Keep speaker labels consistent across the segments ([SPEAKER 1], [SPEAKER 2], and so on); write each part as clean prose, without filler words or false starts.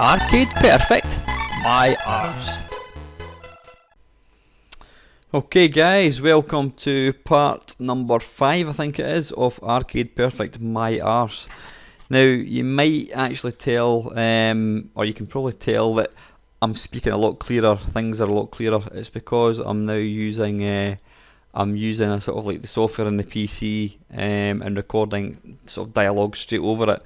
[SPEAKER 1] Arcade Perfect, my Arse. Okay guys, welcome to part number 5 I think it is of Arcade Perfect, my Arse. Now you might actually tell, or you can probably tell that I'm speaking a lot clearer, things are a lot clearer. It's because I'm now using a sort of like the software in the PC and recording sort of dialogue straight over it.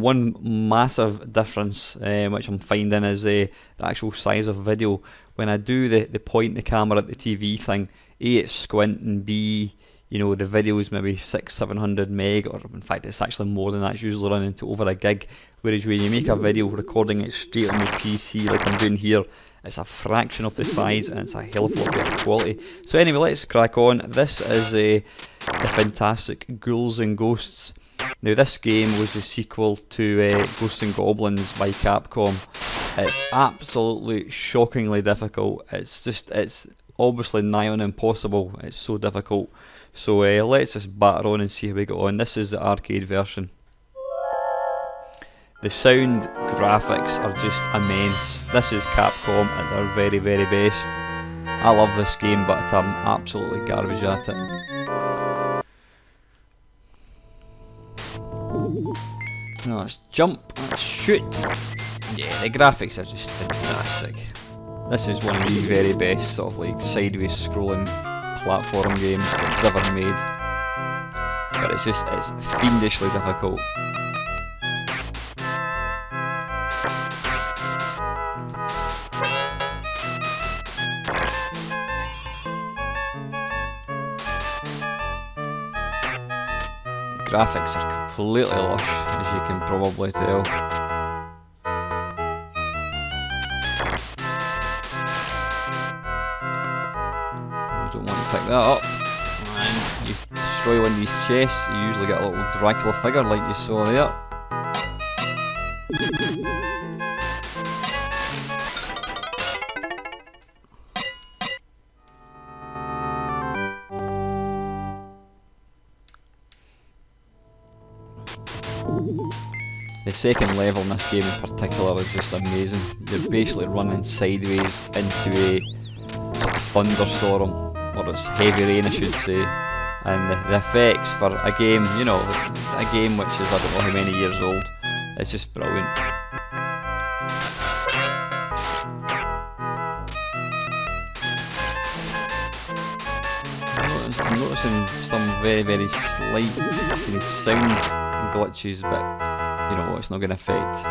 [SPEAKER 1] One massive difference which I'm finding is the actual size of video. When I do the point the camera at the TV thing, A, it's squint, and B, you know, the video is maybe 600-700 meg, or in fact it's actually more than that, it's usually running to over a gig. Whereas when you make a video recording it straight on the PC like I'm doing here, it's a fraction of the size and it's a hell of a lot better quality. So anyway, let's crack on. This is the fantastic Ghouls'n. Now this game was the sequel to Ghosts and Goblins by Capcom. It's absolutely shockingly difficult. It's obviously nigh on impossible. It's so difficult. So let's just batter on and see how we get on. This is the arcade version. The sound graphics are just immense. This is Capcom at their very, very best. I love this game, but I'm absolutely garbage at it. Now let's jump, let's shoot. Yeah, the graphics are just fantastic. This is one of the very best sort of like sideways scrolling platform games that's ever made. But it's fiendishly difficult. Graphics are completely lush, as you can probably tell. You don't want to pick that up, and you destroy one of these chests, you usually get a little Dracula figure like you saw there. The second level in this game in particular is just amazing. You're basically running sideways into a sort of thunderstorm, or it's heavy rain I should say, and the effects for a game, you know, a game which is I don't know how many years old, it's just brilliant. I'm noticing some very, very slight sound glitches, but you know, it's not going to affect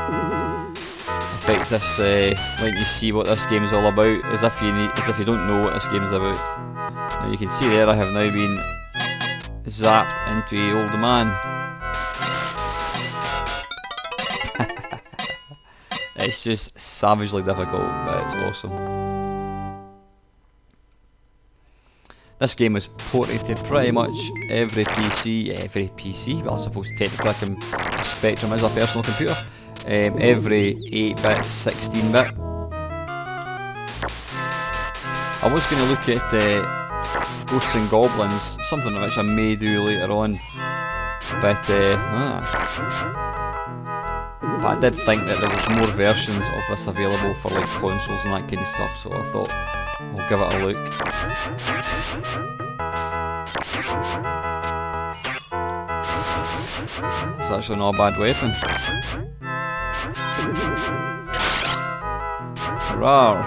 [SPEAKER 1] this, letting you see what this game is all about, as if you don't know what this game is about. Now you can see there I have now been zapped into a old man. It's just savagely difficult, but it's awesome. This game was ported to pretty much every PC, well I suppose technically Spectrum is a personal computer, every 8-bit, 16-bit. I was going to look at Ghosts and Goblins, something which I may do later on, but I did think that there was more versions of this available for like consoles and that kind of stuff, so I thought I'll give it a look. It's actually not a bad weapon. Rawr.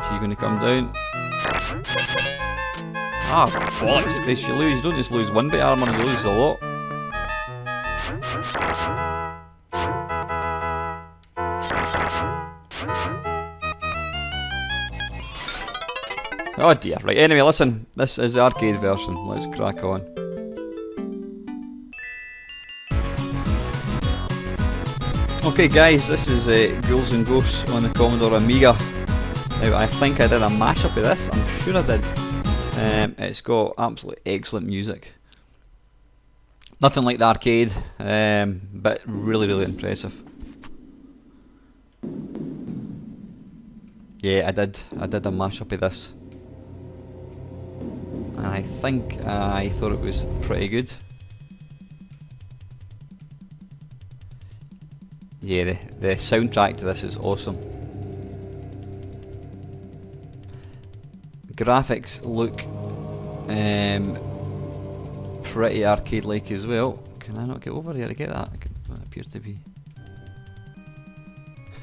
[SPEAKER 1] Is he going to come down? Ah, bollocks, Grace, you don't just lose one bit of armour, you lose a lot. Oh dear, right, anyway listen, this is the arcade version, let's crack on. Okay guys, this is Ghouls'n Ghosts on the Commodore Amiga. Now I think I did a mashup of this, I'm sure I did. It's got absolutely excellent music. Nothing like the arcade, but really, really impressive. Yeah, I did a mashup of this. And I think I thought it was pretty good. Yeah, the soundtrack to this is awesome. Graphics look pretty arcade-like as well. Can I not get over here to get that? That appears to be.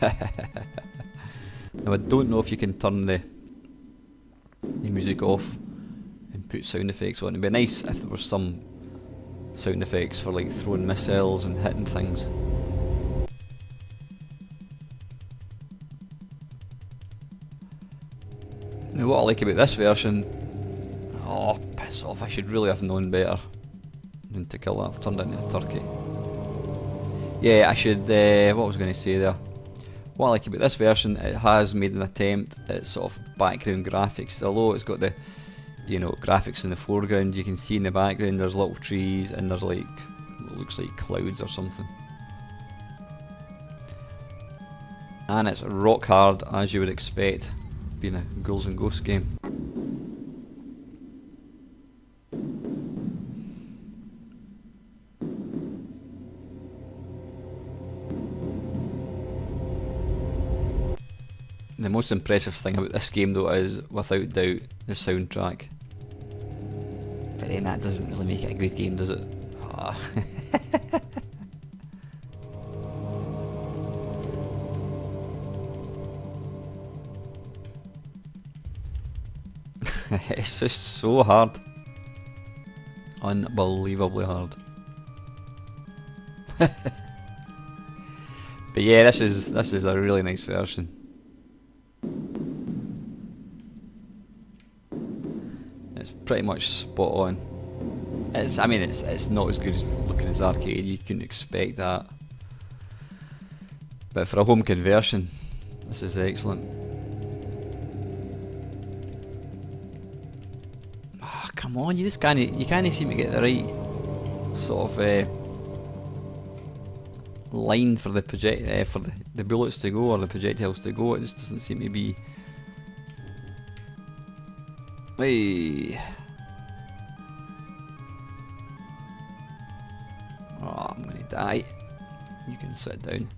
[SPEAKER 1] Now I don't know if you can turn the music off and put sound effects on. It'd be nice if there was some sound effects for like throwing missiles and hitting things. Now what I like about this version, oh piss off, I should really have known better than to kill that. I've turned it into a turkey. Yeah, I should, what was I going to say there? What I like about this version, it has made an attempt at sort of background graphics. Although it's got the, you know, graphics in the foreground, you can see in the background there's little trees and there's like, what looks like clouds or something. And it's rock hard, as you would expect, being a Ghouls and Ghosts game. The most impressive thing about this game though is, without doubt, the soundtrack. But then that doesn't really make it a good game, does it? Oh. It's just so hard. Unbelievably hard. But yeah, this is a really nice version. It's pretty much spot on. I mean it's not as good as looking as arcade, you couldn't expect that. But for a home conversion, this is excellent. Ah, oh, come on, you can't seem to get the right sort of line for the for the bullets to go or the projectiles to go. It just doesn't seem to be. Hey. Oh, I'm gonna die. You can sit down.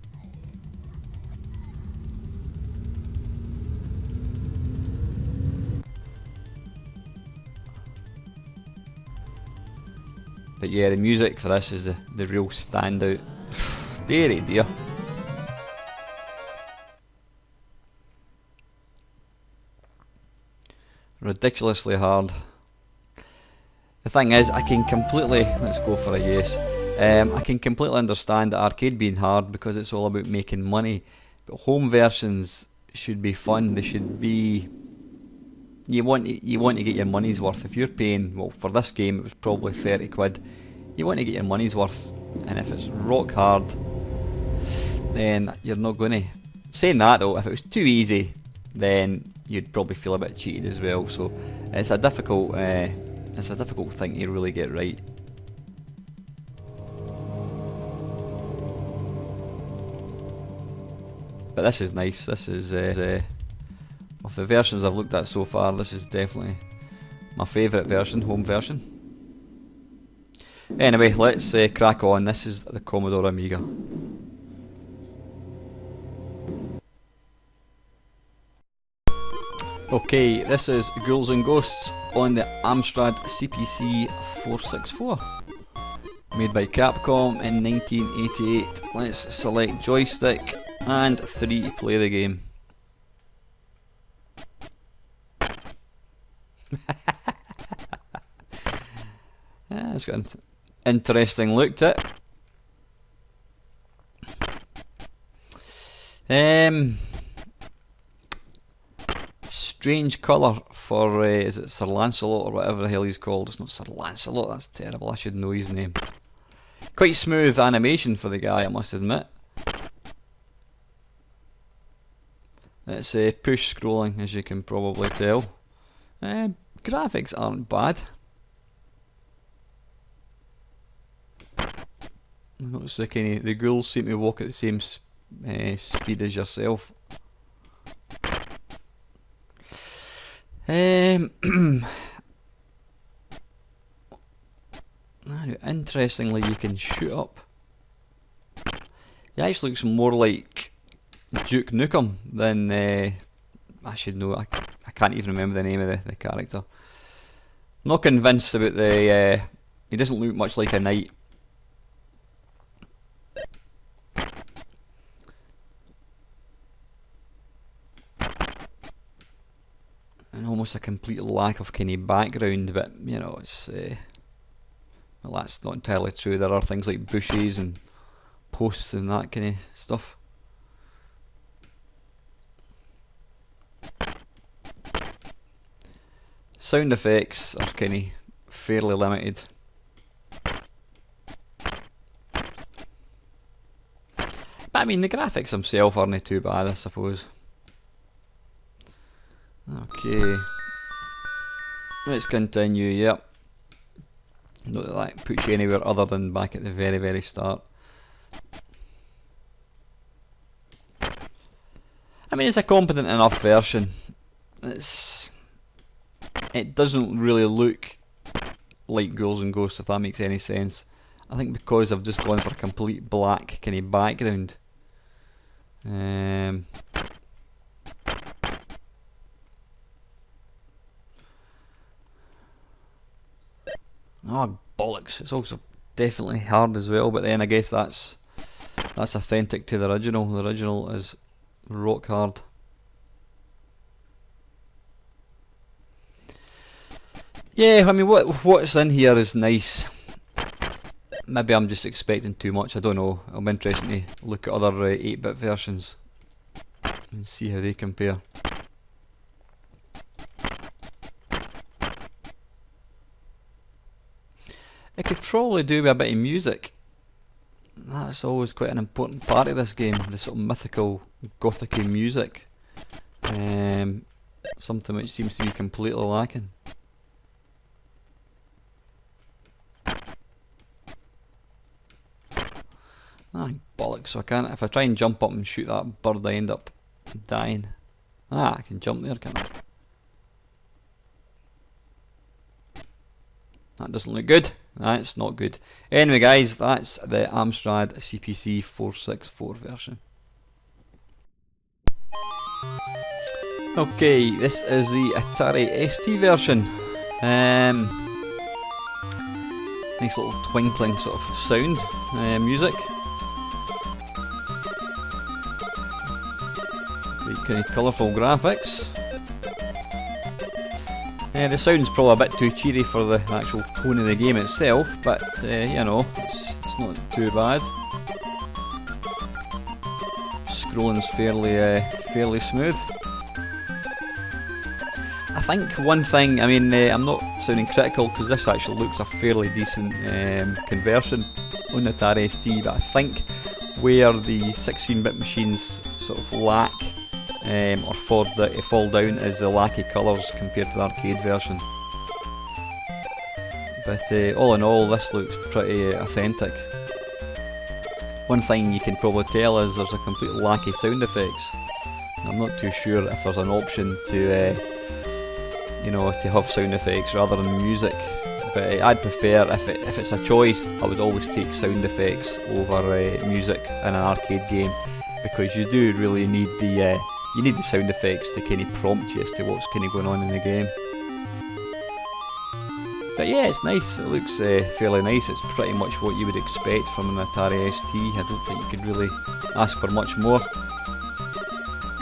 [SPEAKER 1] But yeah, the music for this is the real standout. Dearie dear. Ridiculously hard. The thing is, I can completely, let's go for a yes. I can completely understand the arcade being hard because it's all about making money. But home versions should be fun. They should be. You want to get your money's worth. If you're paying, well, for this game it was probably 30 quid. You want to get your money's worth, and if it's rock hard, then you're not going to. Saying that though, if it was too easy, then you'd probably feel a bit cheated as well. So it's a difficult thing to really get right. But this is nice. This is of the versions I've looked at so far, this is definitely my favourite version, home version. Anyway, let's crack on. This is the Commodore Amiga. Okay, this is Ghouls and Ghosts on the Amstrad CPC 464. Made by Capcom in 1988. Let's select joystick and 3 to play the game. Yeah, it's got an interesting look to it. Strange colour for, is it Sir Lancelot or whatever the hell he's called? It's not Sir Lancelot, that's terrible, I should know his name. Quite smooth animation for the guy, I must admit. It's push scrolling, as you can probably tell. Graphics aren't bad. I notice the ghouls seem to walk at the same speed as yourself. Now, interestingly, you can shoot up. He actually looks more like Duke Nukem than I should know. I can't even remember the name of the character. Not convinced about the. He doesn't look much like a knight. And almost a complete lack of kind of background, but you know, it's well, that's not entirely true. There are things like bushes and posts and that kind of stuff. Sound effects are kind of fairly limited. But I mean, the graphics themselves aren't too bad, I suppose. Okay. Let's continue, yep. Not that puts you anywhere other than back at the very, very start. I mean, it's a competent enough version. It doesn't really look like Ghouls'n Ghosts, if that makes any sense. I think because I've just gone for a complete black kind of background. Oh bollocks! It's also definitely hard as well, but then I guess that's authentic to the original. The original is rock hard. Yeah, I mean, what's in here is nice. Maybe I'm just expecting too much. I don't know. I'm interested to look at other 8-bit versions and see how they compare. I could probably do with a bit of music. That's always quite an important part of this game, the sort of mythical, gothic music. Something which seems to be completely lacking. Ah, bollocks, so I can't. If I try and jump up and shoot that bird, I end up dying. Ah, I can jump there, can't I? That doesn't look good. That's not good. Anyway guys, that's the Amstrad CPC 464 version. Okay, this is the Atari ST version. Nice little twinkling sort of sound, music. Great kind of colourful graphics. The sound's probably a bit too cheery for the actual tone of the game itself, but you know, it's not too bad. Scrolling's fairly smooth. I think one thing, I mean, I'm not sounding critical because this actually looks a fairly decent conversion on the Atari ST, but I think where the 16-bit machines sort of lack or fall down is the lack of colours compared to the arcade version. But all in all, this looks pretty authentic. One thing you can probably tell is there's a complete lack of sound effects. I'm not too sure if there's an option to you know, to have sound effects rather than music, but I'd prefer, if it's a choice, I would always take sound effects over music in an arcade game, because you do really need the sound effects to kind of prompt you as to what's kind of going on in the game. But yeah, it's nice. It looks fairly nice. It's pretty much what you would expect from an Atari ST. I don't think you could really ask for much more.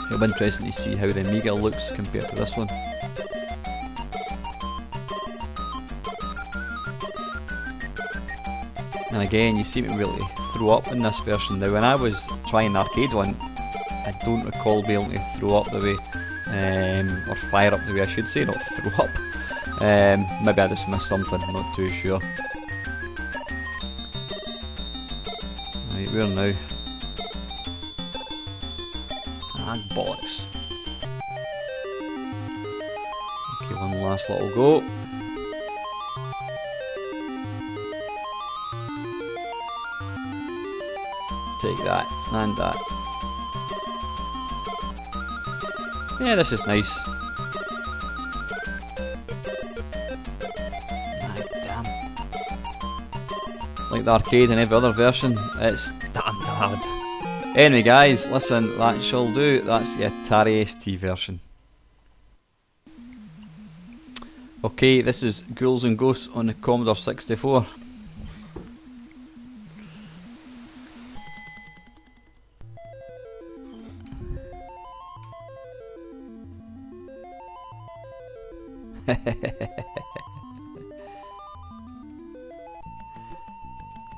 [SPEAKER 1] It'll be interesting to see how the Amiga looks compared to this one. And again, you seem to really throw up in this version. Now, when I was trying the arcade one, I don't recall being able to throw up the way, or fire up the way I should say, not throw up. Maybe I just missed something, I'm not too sure. Right, where now? Ah, bollocks. Okay, one last little go. Take that, and that. Yeah, this is nice. Ah, damn. Like the arcade and every other version, it's damned hard. Anyway guys, listen, that shall do. That's the Atari ST version. Okay, this is Ghouls'n on the Commodore 64.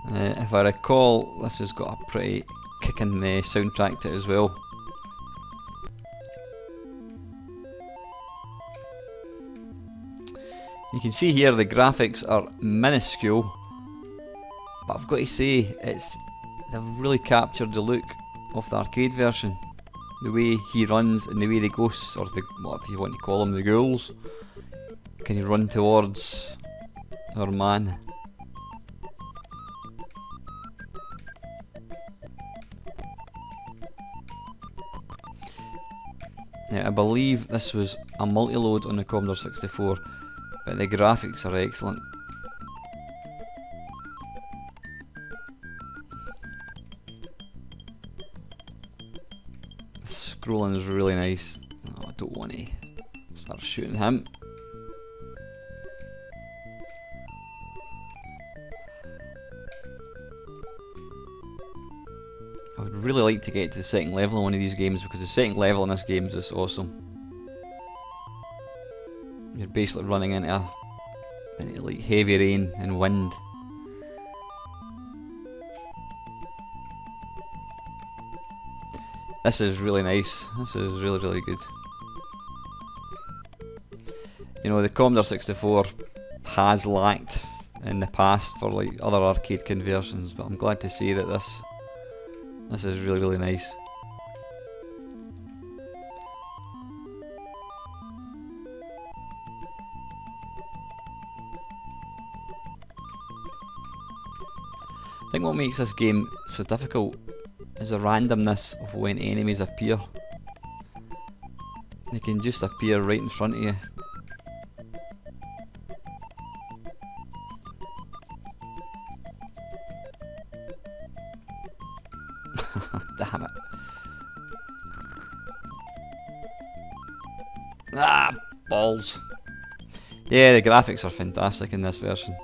[SPEAKER 1] If I recall, this has got a pretty kicking soundtrack to it as well. You can see here the graphics are minuscule, but I've got to say they've really captured the look of the arcade version. The way he runs and the way the ghosts, or the, what if you want to call them, the ghouls, can you run towards our man. Now I believe this was a multi-load on the Commodore 64, but the graphics are excellent. The scrolling is really nice. Oh, I don't want to start shooting him. I would really like to get to the second level in one of these games, because the second level in this game is just awesome. You're basically running into like heavy rain and wind. This is really nice. This is really, really good. You know, the Commodore 64 has lacked in the past for like other arcade conversions, but I'm glad to see that this is really, really nice. I think what makes this game so difficult is the randomness of when enemies appear. They can just appear right in front of you. Damn it. Ah, balls. Yeah, the graphics are fantastic in this version.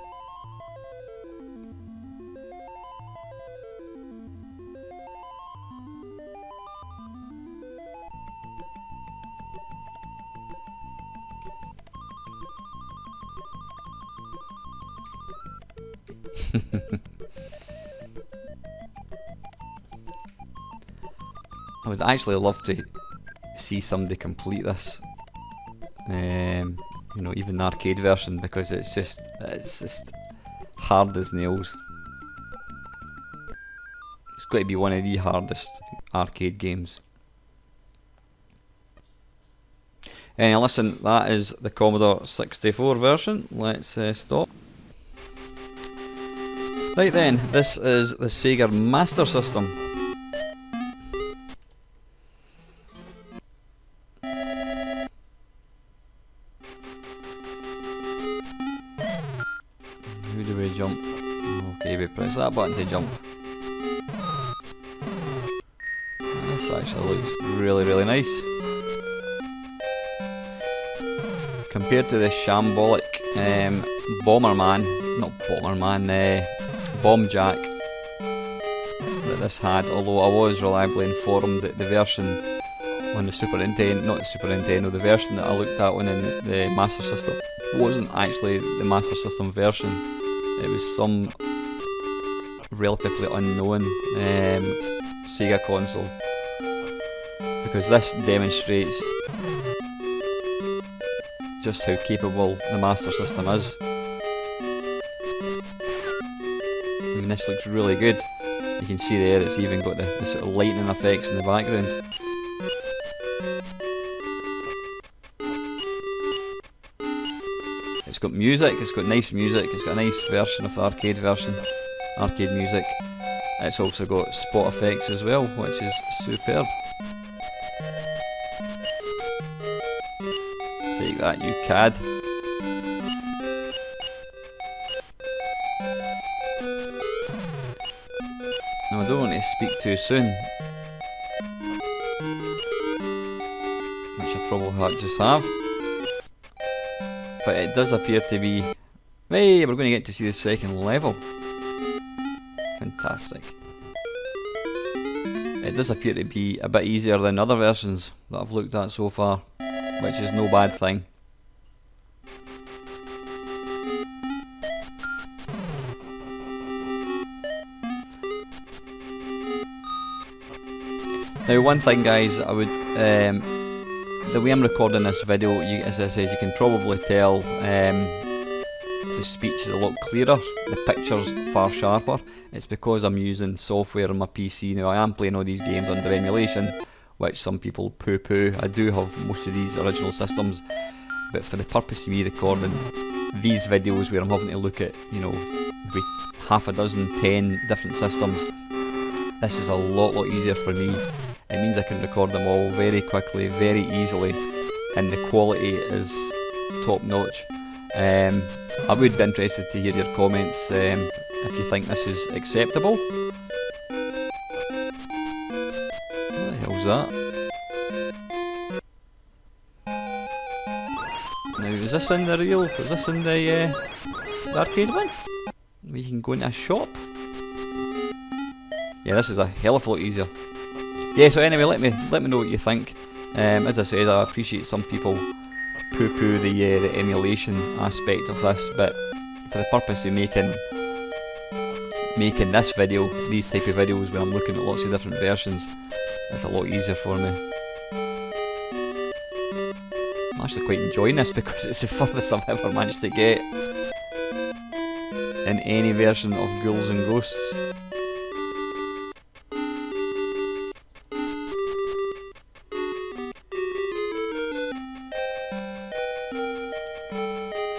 [SPEAKER 1] I would actually love to see somebody complete this, you know, even the arcade version, because it's just hard as nails. It's got to be one of the hardest arcade games. Anyway, listen, that is the Commodore 64 version. Let's stop. Right then, this is the Sega Master System. Who do we jump? Okay, we press that button to jump. This actually looks really, really nice. Compared to the shambolic Bomb Jack that this had, although I was reliably informed that the version on the the version that I looked at on the Master System wasn't actually the Master System version. It was some relatively unknown Sega console, because this demonstrates just how capable the Master System is. I mean, this looks really good. You can see there it's even got the sort of lightning effects in the background. It's got music, it's got nice music, it's got a nice version of the arcade music. It's also got spot effects as well, which is superb. Take that, you cad. Now I don't want to speak too soon, probably just have. But it does appear to be... Hey, we're going to get to see the second level. Fantastic. It does appear to be a bit easier than other versions that I've looked at so far, which is no bad thing. Now one thing guys, I would, the way I'm recording this video, as I said, you can probably tell the speech is a lot clearer, the picture's far sharper. It's because I'm using software on my PC. Now I am playing all these games under emulation, which some people poo-poo. I do have most of these original systems, but for the purpose of me recording these videos where I'm having to look at, you know, maybe half a dozen, 10 different systems, this is a lot easier for me. It means I can record them all very quickly, very easily, and the quality is top notch. I would be interested to hear your comments if you think this is acceptable. What the hell's that? Now is this in the real, is this in the arcade one? Where you can go into a shop? Yeah, this is a hell of a lot easier. Yeah, so anyway, let me know what you think. As I said, I appreciate some people poo-poo the emulation aspect of this, but for the purpose of making this video, these type of videos where I'm looking at lots of different versions, it's a lot easier for me. I'm actually quite enjoying this because it's the furthest I've ever managed to get in any version of Ghouls and Ghosts.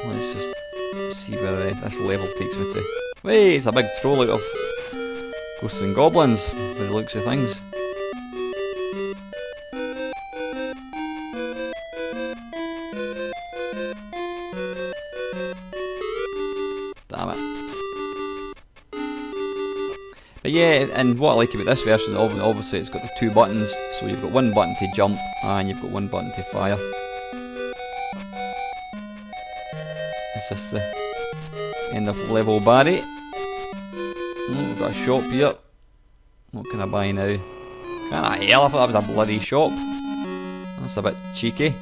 [SPEAKER 1] Let's just see where this level takes me to. Hey, it's a big troll out of Ghosts and Goblins, by the looks of things. Damn it. But yeah, and what I like about this version, obviously it's got the two buttons, so you've got one button to jump, and you've got one button to fire. It's just the end of level Barry. Oh, we've got a shop here. What can I buy now? Can I hell, I thought that was a bloody shop. That's a bit cheeky.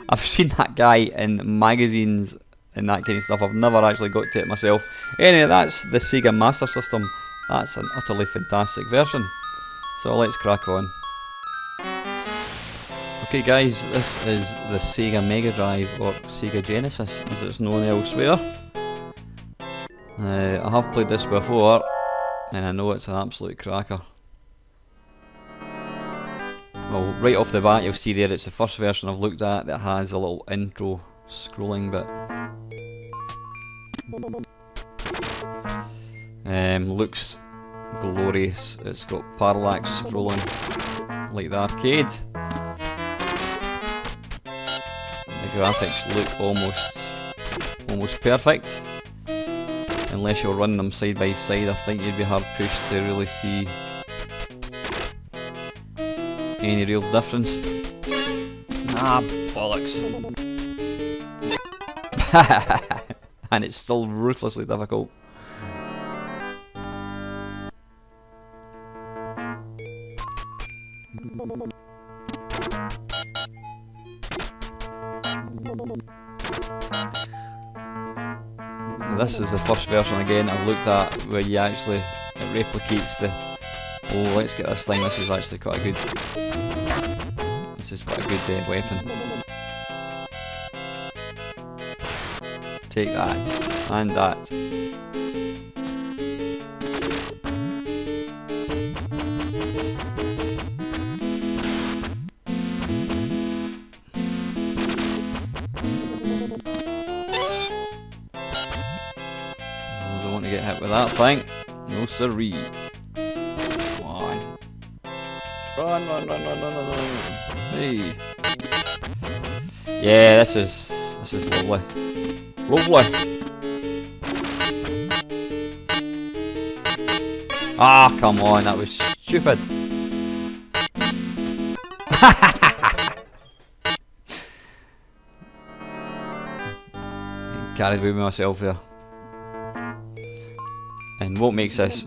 [SPEAKER 1] I've seen that guy in magazines and that kind of stuff. I've never actually got to it myself. Anyway, that's the Sega Master System. That's an utterly fantastic version. So let's crack on. Okay guys, this is the Sega Mega Drive, or Sega Genesis as it's known elsewhere. I have played this before and I know it's an absolute cracker. Well, right off the bat you'll see there it's the first version I've looked at that has a little intro scrolling bit. Looks glorious. It's got parallax scrolling like the arcade. The graphics look almost perfect. Unless you're running them side by side, I think you'd be hard pushed to really see any real difference. Ah, bollocks. And it's still ruthlessly difficult. Now this is the first version again I've looked at where you actually, it replicates the, oh let's get this thing, this is actually quite a good, this is quite a good weapon. Take that, and that. Get hit with that thing. No siree. Come on. Run. Hey. Yeah, this is lovely. Lovely. Ah, come on, that was stupid. Carried away with myself there. And what makes this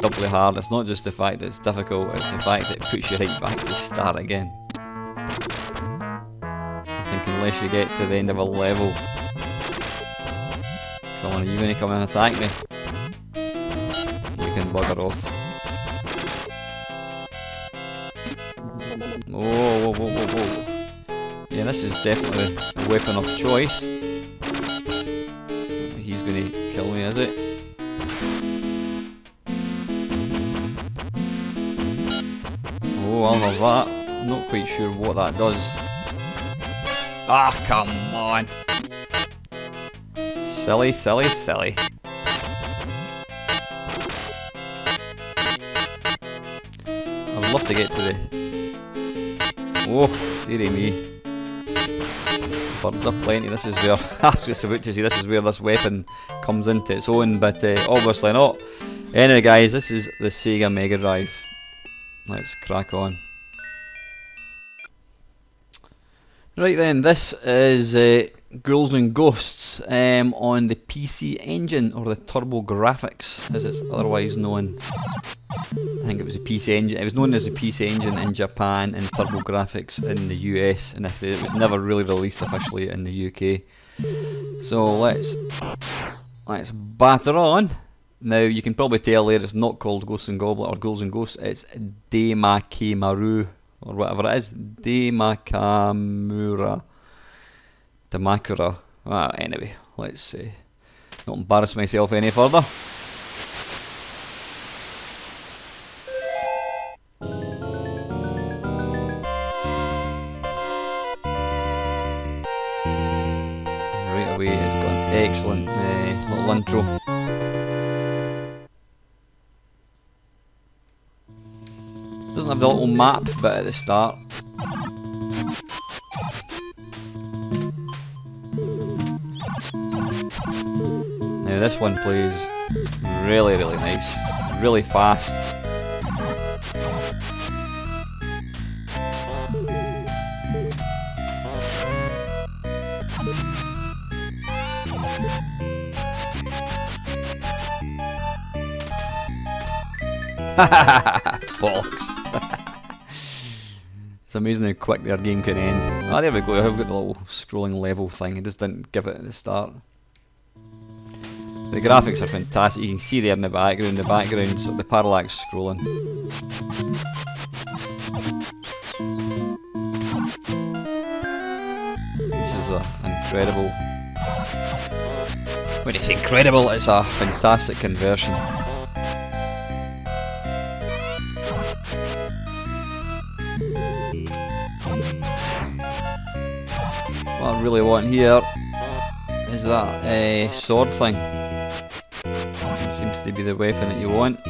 [SPEAKER 1] doubly hard, it's not just the fact that it's difficult, it's the fact that it puts you right back to start again. I think unless you get to the end of a level... Come on, are you going to come and attack me? You can bugger off. Whoa, whoa, whoa, whoa, whoa. Yeah, this is definitely a weapon of choice. He's going to kill me, is it? Oh, I'll have that. I'm not quite sure what that does. Ah, come on! Silly, silly, silly. I'd love to get to the... Oh, dearie me. Birds are plenty. This is where... I was just about to say this is where this weapon comes into its own, but obviously not. Anyway guys, this is the Sega Mega Drive. Let's crack on. Right then, this is Ghouls'n Ghosts on the PC Engine, or the Turbo Graphics as it's otherwise known. I think it was a PC Engine. It was known as a PC Engine in Japan and Turbo Graphics in the US, and it was never really released officially in the UK. So let's batter on. Now you can probably tell there it's not called Ghouls'n Goblet or Ghouls'n Ghosts, it's Demakimaru or whatever it is. Demakamura. Demakura. Anyway, let's not embarrass myself any further. Right away it's gone. Excellent little intro. Doesn't have the little map bit at the start. Now this one plays really, really nice, really fast. Bollocks. It's amazing how quick their game can end. Ah, there we go, I've got the little scrolling level thing, I just didn't give it at the start. The graphics are fantastic, you can see there in the background's the parallax scrolling. This is incredible. When it's incredible, it's a fantastic conversion. What I really want here is that sword thing. It seems to be the weapon that you want.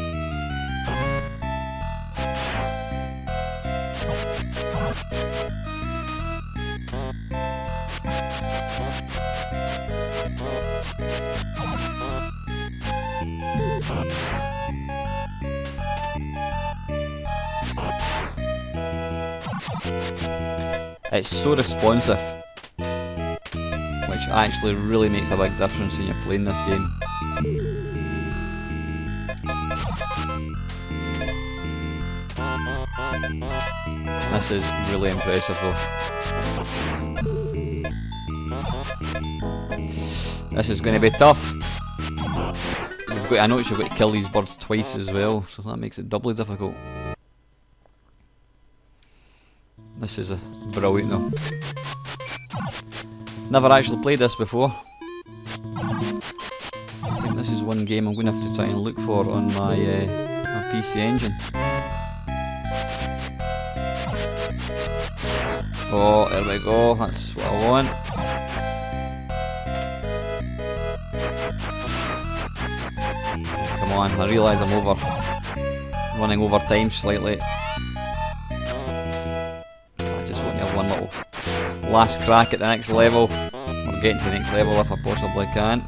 [SPEAKER 1] It's so responsive, which actually really makes a big difference when you're playing this game. This is really impressive though. This is going to be tough. I notice you've got to kill these birds twice as well, so that makes it doubly difficult. This is brilliant though. Never actually played this before. I think this is one game I'm going to have to try and look for on my PC Engine. Oh, there we go, that's what I want. Come on, I realise I'm running over time slightly. One little last crack at the next level, or getting to the next level if I possibly can.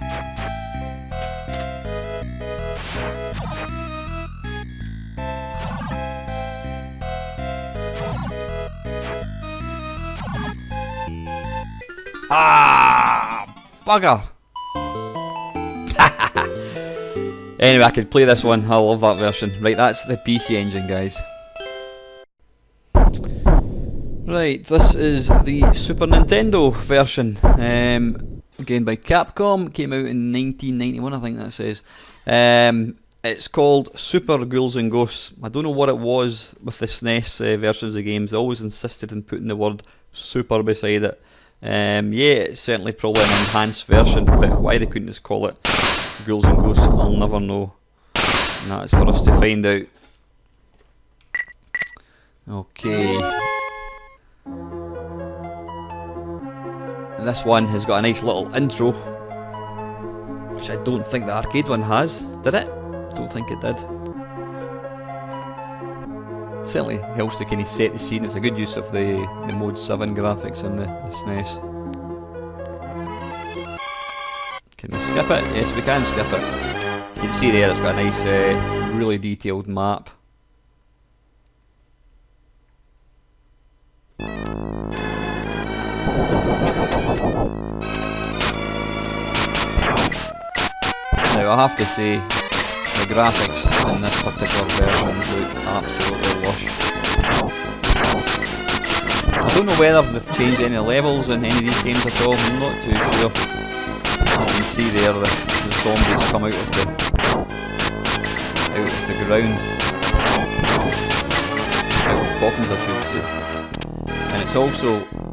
[SPEAKER 1] Ah, bugger. Anyway, I could play this one. I love that version. Right, that's the PC Engine, guys. Right, this is the Super Nintendo version. Again by Capcom. Came out in 1991, I think that says. It's called Super Ghouls' Ghosts. I don't know what it was with the SNES versions of games. They always insisted in putting the word Super beside it. Yeah, it's certainly probably an enhanced version, but why they couldn't just call it Ghouls' Ghosts, I'll never know. And that is for us to find out. Okay. This one has got a nice little intro, which I don't think the arcade one has. Did it? Don't think it did. Certainly helps to kind of set the scene. It's a good use of the Mode 7 graphics in the SNES. Can we skip it? Yes, we can skip it. You can see there it's got a nice, really detailed map. Now I have to say, the graphics in this particular version look absolutely lush. I don't know whether they've changed any levels in any of these games at all, I'm not too sure. You can see there the zombies come out of the ground. Out of coffins, I should say. And it's also,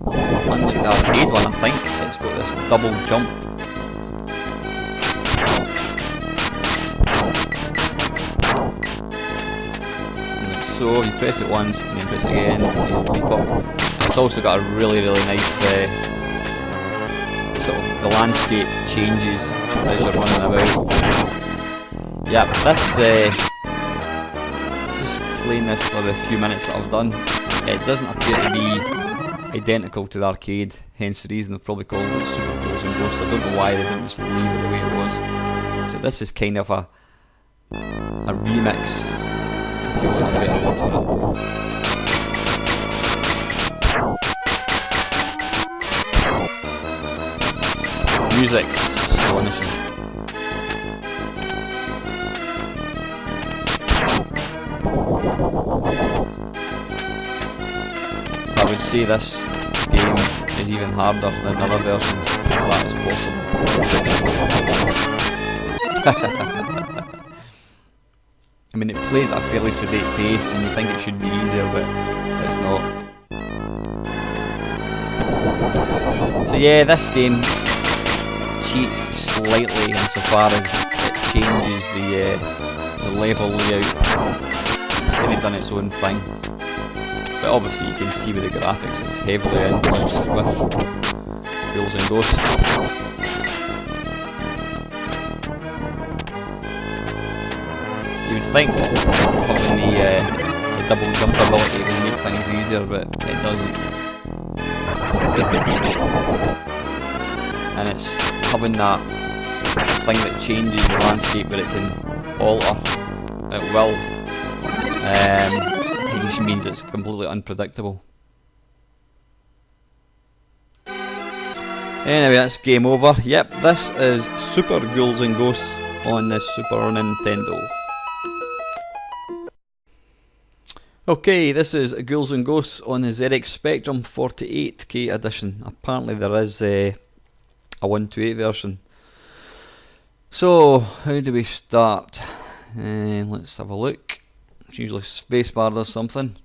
[SPEAKER 1] unlike the arcade one, I think, it's got this double jump. So you press it once and then press it again and you leap up. It's also got a really nice sort of, the landscape changes as you're running about. Yep, this just playing this for the few minutes that I've done, it doesn't appear to be identical to the arcade, hence the reason they've probably called it Super Ghouls' Ghosts. I don't know why they didn't just leave it the way it was. So this is kind of a remix, if you want a better word for it. Music's astonishing. I would say this game is even harder than other versions, if that is possible. I mean, it plays at a fairly sedate pace and you think it should be easier, but it's not. So yeah, this game cheats slightly insofar as it changes the level layout. It's kind of done its own thing. But obviously you can see with the graphics it's heavily influenced with Ghouls' Ghosts. You would think that having the double jump ability would make things easier, but it doesn't. And it's having that thing that changes the landscape, but it can alter at will. It just means it's completely unpredictable. Anyway, that's game over. Yep, this is Super Ghouls' Ghosts on the Super Nintendo. Okay, this is Ghouls' Ghosts on the ZX Spectrum 48K edition. Apparently there is a 128 version. So, how do we start? Let's have a look. It's usually spacebar or something.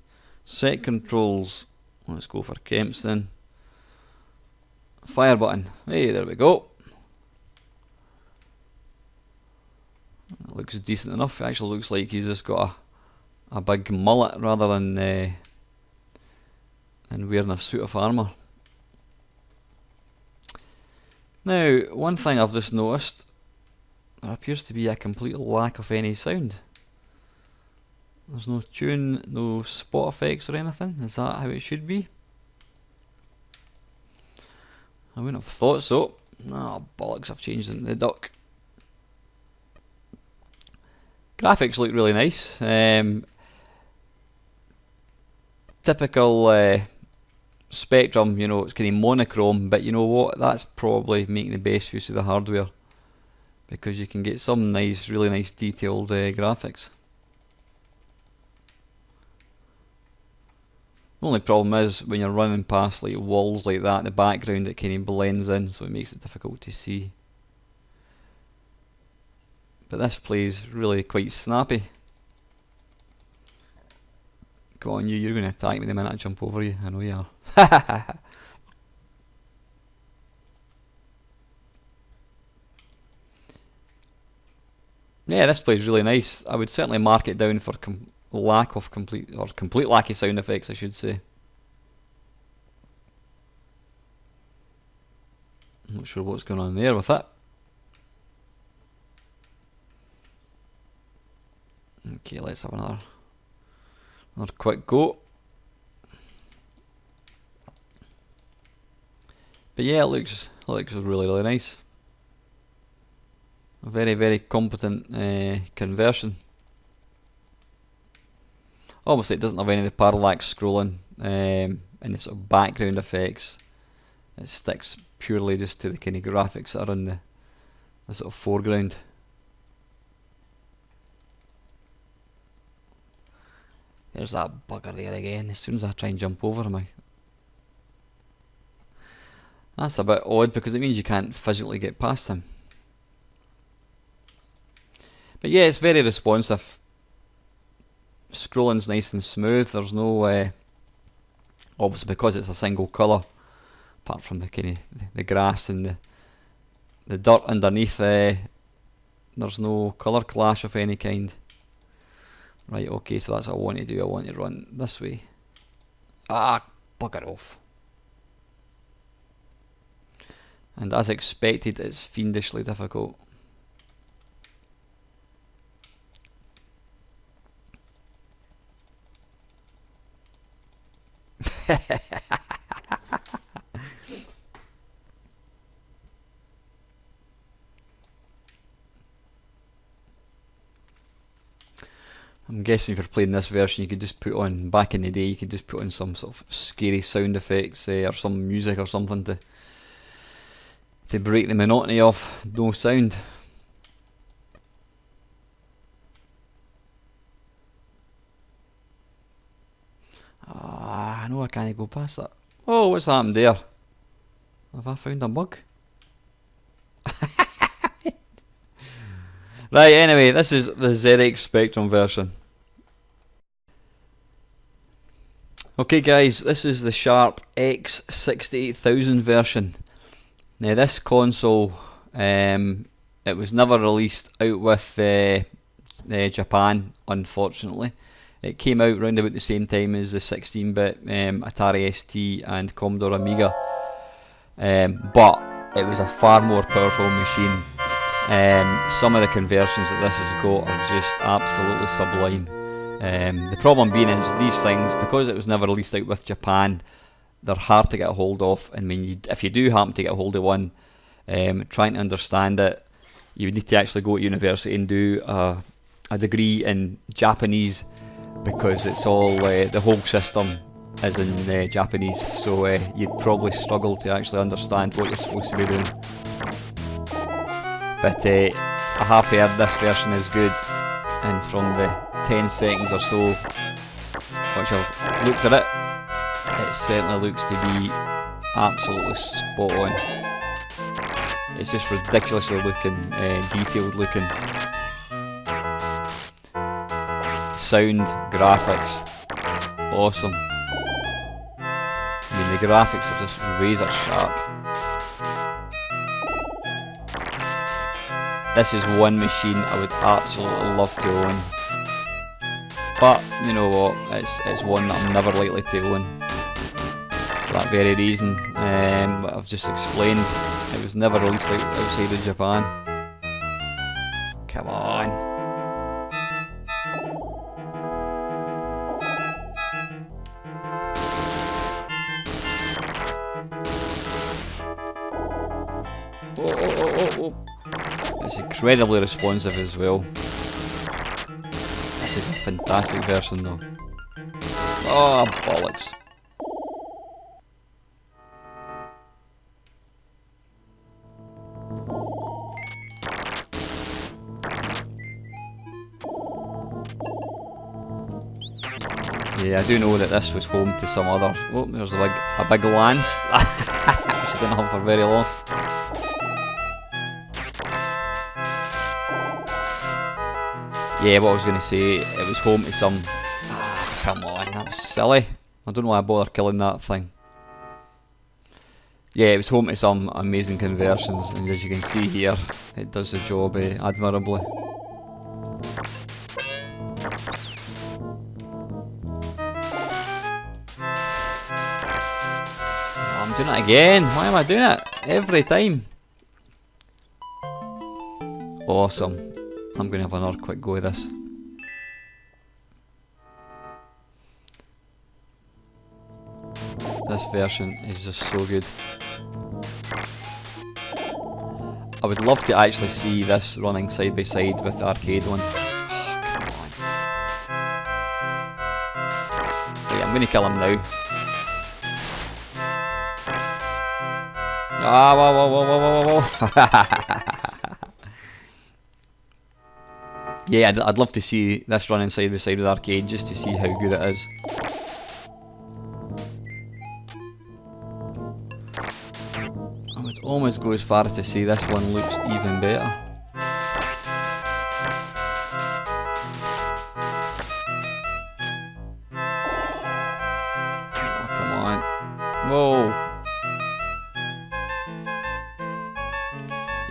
[SPEAKER 1] Set controls. Let's go for Kemp's then. Fire button. Hey, there we go. That looks decent enough. It actually looks like he's just got a big mullet rather than wearing a suit of armour. Now, one thing I've just noticed, there appears to be a complete lack of any sound. There's no tune, no spot effects or anything. Is that how it should be? I wouldn't have thought so. Oh, bollocks, I've changed it in the dock. Graphics look really nice. Typical Spectrum, you know, it's kind of monochrome, but you know what? That's probably making the best use of the hardware, because you can get some nice, really nice detailed graphics. The only problem is when you're running past like walls like that, the background, it kind of blends in, so it makes it difficult to see. But this plays really quite snappy. Come on, you're going to attack me the minute I jump over you. I know you are. Yeah, this plays really nice. I would certainly mark it down for lack of complete lack of sound effects, I should say. I'm not sure what's going on there with it. Okay, let's have another quick go. But yeah, it looks really nice. A very competent conversion. Obviously it doesn't have any of the parallax scrolling and the sort of background effects. It sticks purely just to the kind of graphics that are in the sort of foreground. There's that bugger there again. As soon as I try and jump over him, that's a bit odd, because it means you can't physically get past him. But yeah, it's very responsive. Scrolling's nice and smooth. There's no obviously, because it's a single colour, apart from the kind of the grass and the dirt underneath, there's no colour clash of any kind. Right, okay, so that's what I want to do. I want to run this way. Ah, bugger off. And as expected, it's fiendishly difficult. I'm guessing if you're playing this version, you could just put on, back in the day, you could just put on some sort of scary sound effects or some music or something to break the monotony of no sound. I know I can't go past that. Oh, what's happened there? Have I found a bug? Right, anyway, this is the ZX Spectrum version. Okay guys, this is the Sharp X68000 version. Now this console, it was never released out with Japan, unfortunately. It came out round about the same time as the 16-bit Atari ST and Commodore Amiga, but it was a far more powerful machine. Some of the conversions that this has got are just absolutely sublime. The problem being is these things, because it was never released out with Japan, they're hard to get a hold of, and if you do happen to get a hold of one, trying to understand it, you would need to actually go to university and do a degree in Japanese, because it's all the whole system is in Japanese, so you'd probably struggle to actually understand what you're supposed to be doing. But I have heard this version is good, and from the 10 seconds or so which I've looked at it certainly looks to be absolutely spot on. It's just ridiculously looking, detailed looking. Sound, graphics, awesome. I mean, the graphics are just razor sharp. This is one machine I would absolutely love to own, but you know what, it's one that I'm never likely to own, for that very reason that I've just explained. It was never released outside of Japan. Come on. Oh. It's incredibly responsive as well. This is a fantastic version though. Oh, bollocks. Yeah, I do know that this was home to some other... Oh, there's a big lance, which I didn't have for very long. Yeah, what I was going to say, it was home to some... come on, that was silly. I don't know why I bother killing that thing. Yeah, it was home to some amazing conversions, and as you can see here, it does the job admirably. I'm doing it again. Why am I doing it? Every time. Awesome. I'm going to have another quick go at this. This version is just so good. I would love to actually see this running side by side with the arcade one. Oh, come on. Okay, I'm going to kill him now. Ah, whoa, whoa, whoa, whoa, whoa, whoa. Yeah, I'd love to see this running side by side with arcade just to see how good it is. I would almost go as far as to say this one looks even better. Oh, come on. Whoa.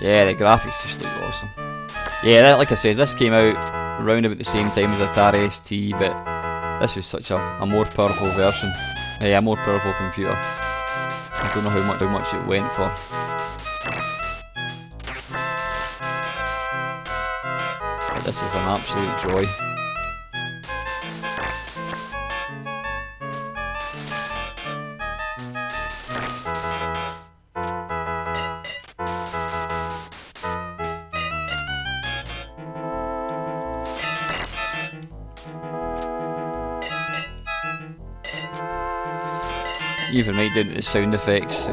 [SPEAKER 1] Yeah, the graphics just look awesome. Yeah, like I said, this came out around about the same time as Atari ST, but this was such a more powerful version. A more powerful computer. I don't know how much it went for. But this is an absolute joy. Even right down to the sound effects,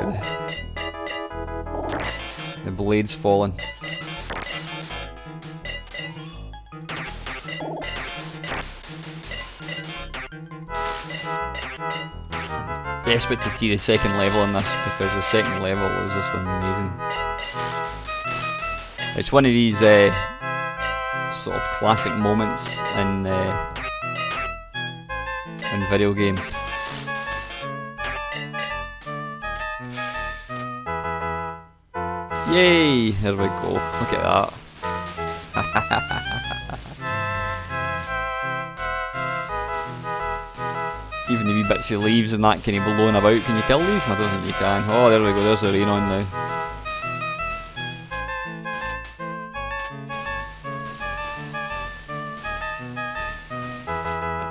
[SPEAKER 1] the blades falling. I'm desperate to see the second level in this because the second level is just amazing. It's one of these sort of classic moments in video games. Yay! Here we go. Look at that. Even the wee bits of leaves and that kind of blowing about. Can you kill these? I don't think you can. Oh, there we go. There's the rain on now.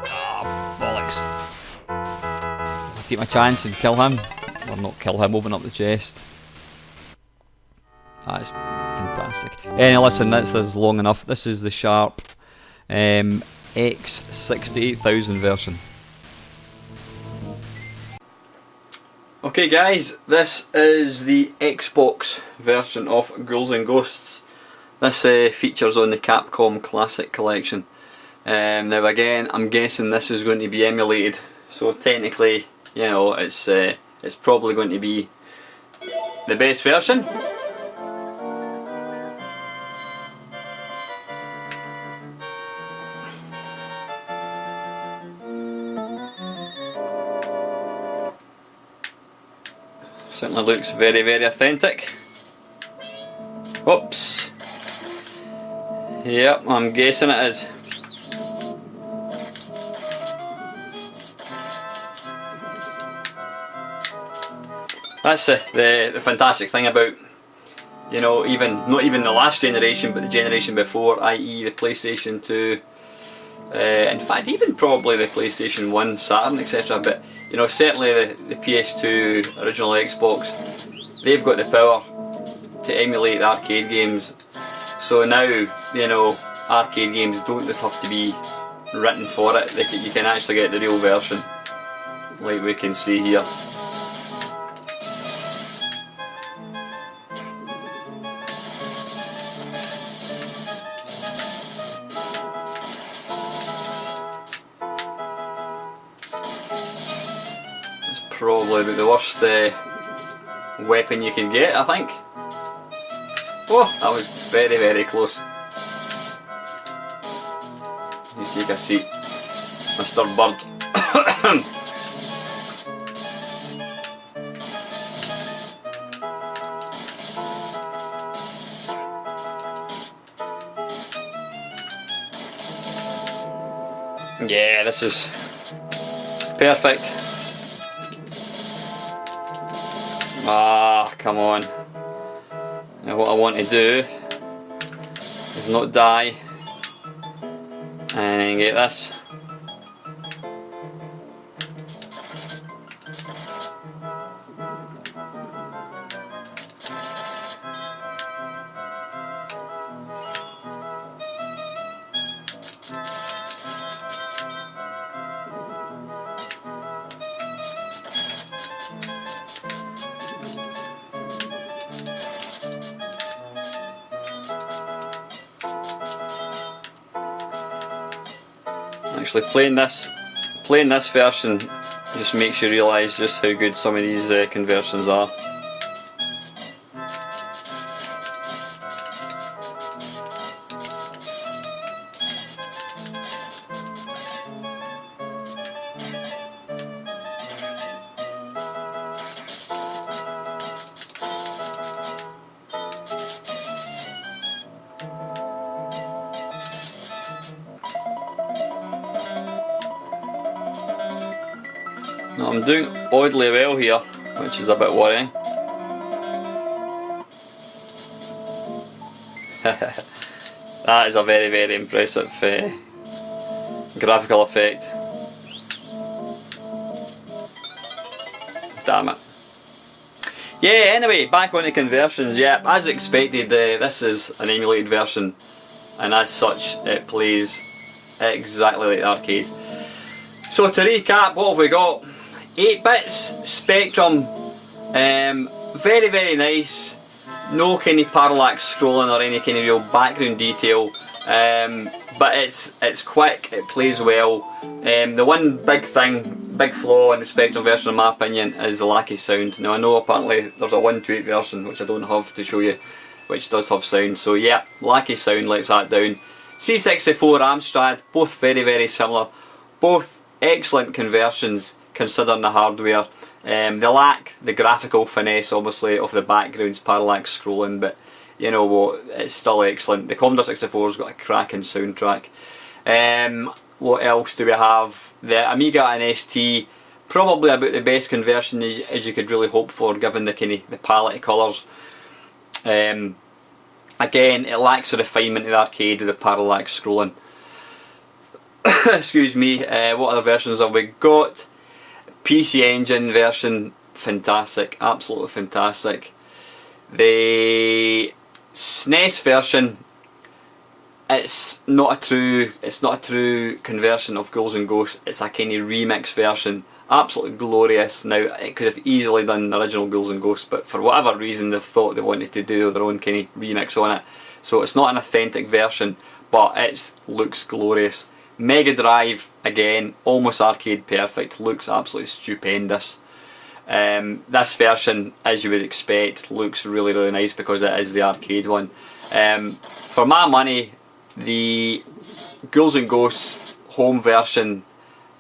[SPEAKER 1] Ah, bollocks. I'll take my chance and kill him. Or not kill him, open up the chest. That's fantastic. Anyway, listen, this is long enough. This is the Sharp X68000 version. Okay guys, this is the Xbox version of Ghouls and Ghosts. This features on the Capcom Classic Collection. Now again, I'm guessing this is going to be emulated, so technically, you know, it's probably going to be the best version. Certainly looks very, very authentic. Whoops. Yep, I'm guessing it is. That's the fantastic thing about, you know, not even the last generation, but the generation before, i.e. the PlayStation 2. In fact, even probably the PlayStation 1, Saturn, etc. But you know, certainly the PS2, original Xbox, they've got the power to emulate the arcade games. So now, you know, arcade games don't just have to be written for it. You can actually get the real version, like we can see here. probably about the worst weapon you can get, I think. Oh, that was very, very close. You take a seat, Mr. Bird. Yeah, this is perfect. Ah, come on. Now what I want to do is not die and then get this. Actually, playing this version just makes you realise just how good some of these conversions are. Now I'm doing oddly well here, which is a bit worrying. That is a very, very impressive graphical effect. Damn it. Yeah, anyway, back on the conversions. Yeah, as expected, this is an emulated version, and as such it plays exactly like the arcade. So to recap, what have we got? 8 bits, Spectrum, very, very nice. No kind of parallax scrolling or any kind of real background detail, but it's quick, it plays well. The one big flaw in the Spectrum version in my opinion is the lack of sound. Now I know apparently there's a 128 version which I don't have to show you, which does have sound, so yeah, lack of sound lets that down. C64 Amstrad, both very, very similar, both excellent conversions considering the hardware. They lack the graphical finesse obviously of the background's parallax scrolling, but you know what, it's still excellent. The Commodore 64's got a cracking soundtrack. What else do we have? The Amiga and ST, probably about the best conversion as you could really hope for given the kind of the palette of colours. Again, it lacks the refinement of the arcade with the parallax scrolling. Excuse me. What other versions have we got? PC Engine version, fantastic, absolutely fantastic. The SNES version, it's not a true conversion of Ghouls'n. It's a kind of remix version, absolutely glorious. Now it could have easily done the original Ghouls'n, but for whatever reason they thought they wanted to do their own kind of remix on it. So it's not an authentic version, but it looks glorious. Mega Drive, again, almost arcade perfect, looks absolutely stupendous. This version, as you would expect, looks really, really nice because it is the arcade one. For my money, the Ghouls'n home version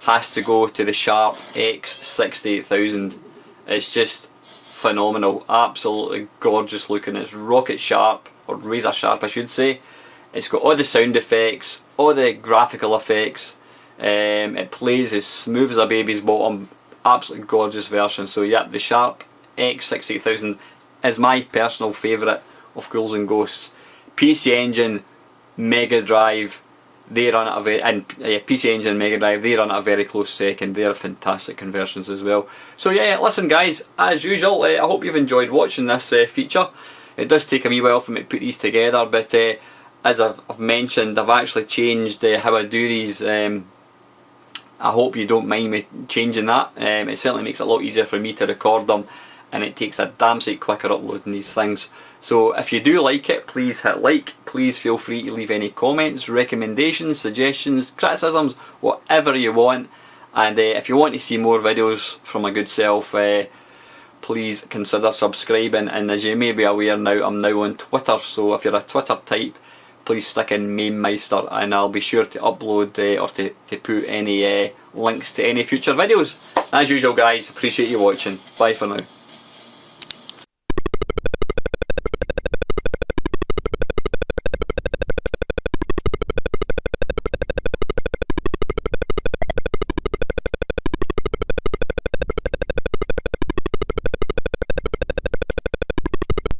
[SPEAKER 1] has to go to the Sharp X68000. It's just phenomenal, absolutely gorgeous looking. It's rocket sharp, or razor sharp I should say. It's got all the sound effects, all the graphical effects. It plays as smooth as a baby's bottom. Absolutely gorgeous version. So yeah, the Sharp X68000 is my personal favourite of Ghouls'n. PC Engine, Mega Drive, they run at a very PC Engine and Mega Drive, they run at a very close second. They're fantastic conversions as well. So yeah, listen guys, as usual, I hope you've enjoyed watching this feature. It does take a wee while for me to put these together, but as I've mentioned, I've actually changed how I do these. I hope you don't mind me changing that. It certainly makes it a lot easier for me to record them, and it takes a damn sight quicker uploading these things. So if you do like it, please hit like. Please feel free to leave any comments, recommendations, suggestions, criticisms, whatever you want. And if you want to see more videos from my good self, please consider subscribing. And as you may be aware now, I'm now on Twitter, so if you're a Twitter type, please stick in Mamemeister, and I'll be sure to upload or to put any links to any future videos. As usual guys, appreciate you watching. Bye for now.